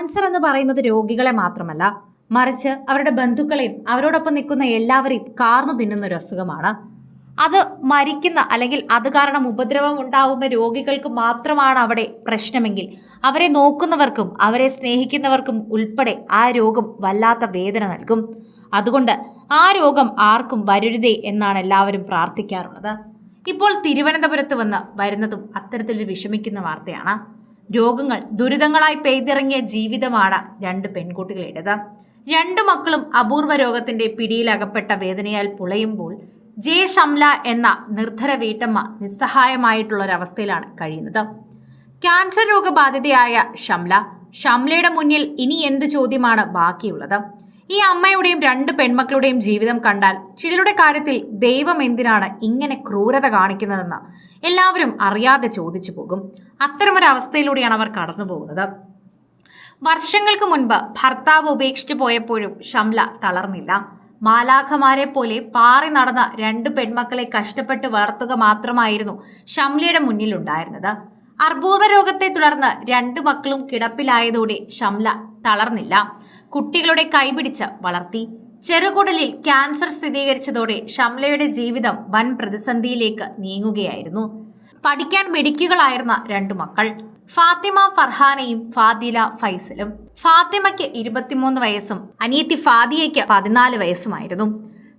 Cancer എന്ന് പറയുന്നത് രോഗികളെ മാത്രമല്ല, മറിച്ച് അവരുടെ ബന്ധുക്കളെയും അവരോടൊപ്പം നിൽക്കുന്ന എല്ലാവരെയും കാർന്നു തിന്നുന്ന ഒരു അസുഖമാണ്. അത് മരിക്കുന്ന അല്ലെങ്കിൽ അത് കാരണം ഉപദ്രവം ഉണ്ടാവുന്ന രോഗികൾക്ക് മാത്രമാണ് അവിടെ പ്രശ്നമെങ്കിൽ, അവരെ നോക്കുന്നവർക്കും അവരെ സ്നേഹിക്കുന്നവർക്കും ഉൾപ്പെടെ ആ രോഗം വല്ലാത്ത വേദന നൽകും. അതുകൊണ്ട് ആ രോഗം ആർക്കും വരരുതേ എന്നാണ് എല്ലാവരും പ്രാർത്ഥിക്കാറുള്ളത്. ഇപ്പോൾ തിരുവനന്തപുരത്ത് വരുന്നതും അത്തരത്തിലൊരു വിഷമിക്കുന്ന വാർത്തയാണ്. രോഗങ്ങൾ ദുരിതങ്ങളായി പെയ്തിറങ്ങിയ ജീവിതമാണ് രണ്ട് പെൺകുട്ടികളുടേത്. രണ്ടു മക്കളും അപൂർവ രോഗത്തിന്റെ പിടിയിലകപ്പെട്ട വേദനയാൽ പുളയുമ്പോൾ ജെ ഷംല എന്ന നിർധര വീട്ടമ്മ നിസ്സഹായമായിട്ടുള്ളൊരവസ്ഥയിലാണ് കഴിയുന്നത്. ക്യാൻസർ രോഗബാധിതയായ ഷംലയുടെ മുന്നിൽ ഇനി എന്ത് ചോദ്യമാണ് ബാക്കിയുള്ളത്? ഈ അമ്മയുടെയും രണ്ട് പെൺമക്കളുടെയും ജീവിതം കണ്ടാൽ ചിലരുടെ കാര്യത്തിൽ ദൈവം എന്തിനാണ് ഇങ്ങനെ ക്രൂരത കാണിക്കുന്നതെന്ന് എല്ലാവരും അറിയാതെ ചോദിച്ചു പോകും. അത്തരമൊരവസ്ഥയിലൂടെയാണ് അവർ കടന്നു പോകുന്നത്. വർഷങ്ങൾക്ക് മുൻപ് ഭർത്താവ് ഉപേക്ഷിച്ചു പോയപ്പോഴും ഷംല തളർന്നില്ല. മാലാഖമാരെ പോലെ പാറി നടന്ന രണ്ട് പെൺമക്കളെ കഷ്ടപ്പെട്ട് വളർത്തുക മാത്രമായിരുന്നു ഷംലയുടെ മുന്നിലുണ്ടായിരുന്നത്. അർബുദ രോഗത്തെ തുടർന്ന് രണ്ട് മക്കളും കിടപ്പിലായതോടെ ഷംല തളർന്നില്ല. കുട്ടികളുടെ കൈപിടിച്ച് വളർത്തി. ചെറുകുടലിൽ ക്യാൻസർ സ്ഥിരീകരിച്ചതോടെ ഷംലയുടെ ജീവിതം വൻ പ്രതിസന്ധിയിലേക്ക് നീങ്ങുകയായിരുന്നു. പഠിക്കാൻ മിടുക്കികളായിരുന്ന രണ്ടു മക്കൾ, ഫാത്തിമ ഫർഹാനയും ഫാദില ഫൈസലും. ഫാത്തിമയ്ക്ക് 23 വയസ്സും അനിയത്തി ഫാദിയയ്ക്ക് 14 വയസ്സുമായിരുന്നു.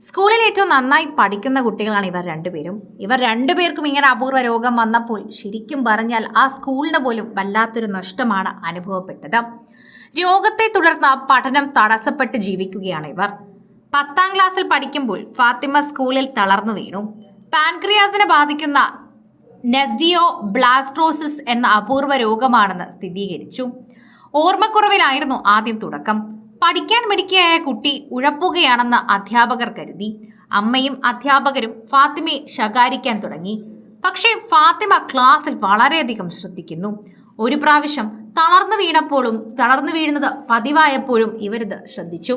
സ്കൂളിൽ ഏറ്റവും നന്നായി പഠിക്കുന്ന കുട്ടികളാണ് ഇവർ രണ്ടുപേരും. ഇവർ രണ്ടുപേർക്കും ഇങ്ങനെ അപൂർവ രോഗം വന്നപ്പോൾ ശരിക്കും പറഞ്ഞാൽ ആ സ്കൂളിന് പോലും വല്ലാത്തൊരു നഷ്ടമാണ് അനുഭവപ്പെട്ടത്. രോഗത്തെ തുടർന്ന് പഠനം തടസ്സപ്പെട്ട് ജീവിക്കുകയാണ് ഇവർ. 10ാം ക്ലാസ്സിൽ പഠിക്കുമ്പോൾ ഫാത്തിമ സ്കൂളിൽ തളർന്നു വീണു. പാൻക്രിയാസിനെ ബാധിക്കുന്ന നെസ്ഡിയോ ബ്ലാസ്ട്രോസിസ് എന്ന അപൂർവ രോഗമാണെന്ന് സ്ഥിരീകരിച്ചു. ഓർമ്മക്കുറവിലായിരുന്നു ആദ്യം തുടക്കം. പഠിക്കാൻ മിടുക്കിയായ കുട്ടി ഉഴപ്പുകയാണെന്ന് അധ്യാപകർ കരുതി. അമ്മയും അധ്യാപകരും ഫാത്തിമയെ ശകാരിക്കാൻ തുടങ്ങി. പക്ഷേ ഫാത്തിമ ക്ലാസ്സിൽ വളരെയധികം ശ്രദ്ധിക്കുന്നു. ഒരു പ്രാവശ്യം തളർന്നു വീഴുന്നത് പതിവായപ്പോഴും ഇവരിത് ശ്രദ്ധിച്ചു.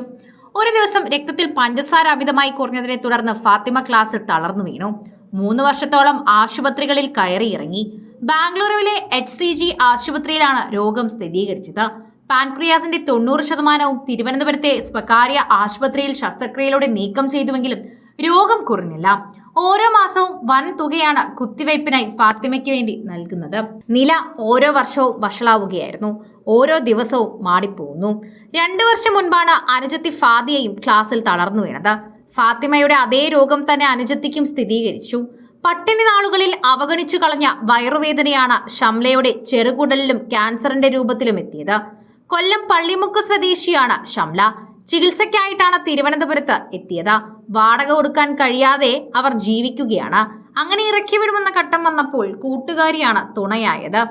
ഒരു ദിവസം രക്തത്തിൽ പഞ്ചസാര അമിതമായി കുറഞ്ഞതിനെ തുടർന്ന് ഫാത്തിമ ക്ലാസ്സിൽ തളർന്നു വീണു. 3 വർഷത്തോളം ആശുപത്രികളിൽ കയറിയിറങ്ങി. ബാംഗ്ലൂരുവിലെ HCG ആശുപത്രിയിലാണ് രോഗം സ്ഥിരീകരിച്ചത്. പാൻക്രിയാസിന്റെ 90% തിരുവനന്തപുരത്തെ സ്വകാര്യ ആശുപത്രിയിൽ ശസ്ത്രക്രിയയിലൂടെ നീക്കം ചെയ്തുവെങ്കിലും രോഗം കുറഞ്ഞില്ല. ഓരോ മാസവും വൻ തുകയാണ് കുത്തിവയ്പ്പിനായി ഫാത്തിമയ്ക്ക് വേണ്ടി നൽകുന്നത്. നില ഓരോ വർഷവും വഷളാവുകയായിരുന്നു. ഓരോ ദിവസവും മാടിപ്പോകുന്നു. 2 വർഷം മുൻപാണ് അനുജത്തി ഫാദിയയും ക്ലാസ്സിൽ തളർന്നു വീണത്. ഫാത്തിമയുടെ അതേ രോഗം തന്നെ അനുജത്തിക്കും സ്ഥിരീകരിച്ചു. പട്ടിണി നാളുകളിൽ അവഗണിച്ചു കളഞ്ഞ വയറുവേദനയാണ് ഷംലയുടെ ചെറുകുടലിലും ക്യാൻസറിന്റെ രൂപത്തിലും എത്തിയത്. കൊല്ലം പള്ളിമുക്ക് സ്വദേശിയാണ് ഷംല. ചികിത്സയ്ക്കായിട്ടാണ് തിരുവനന്തപുരത്ത് എത്തിയത്. വാടക കൊടുക്കാൻ കഴിയാതെ അവർ ജീവിക്കുകയാണ്. അങ്ങനെ ഇറക്കി വിടുമെന്ന ഘട്ടം വന്നപ്പോൾ കൂട്ടുകാരിയാണ് തുണയായത്.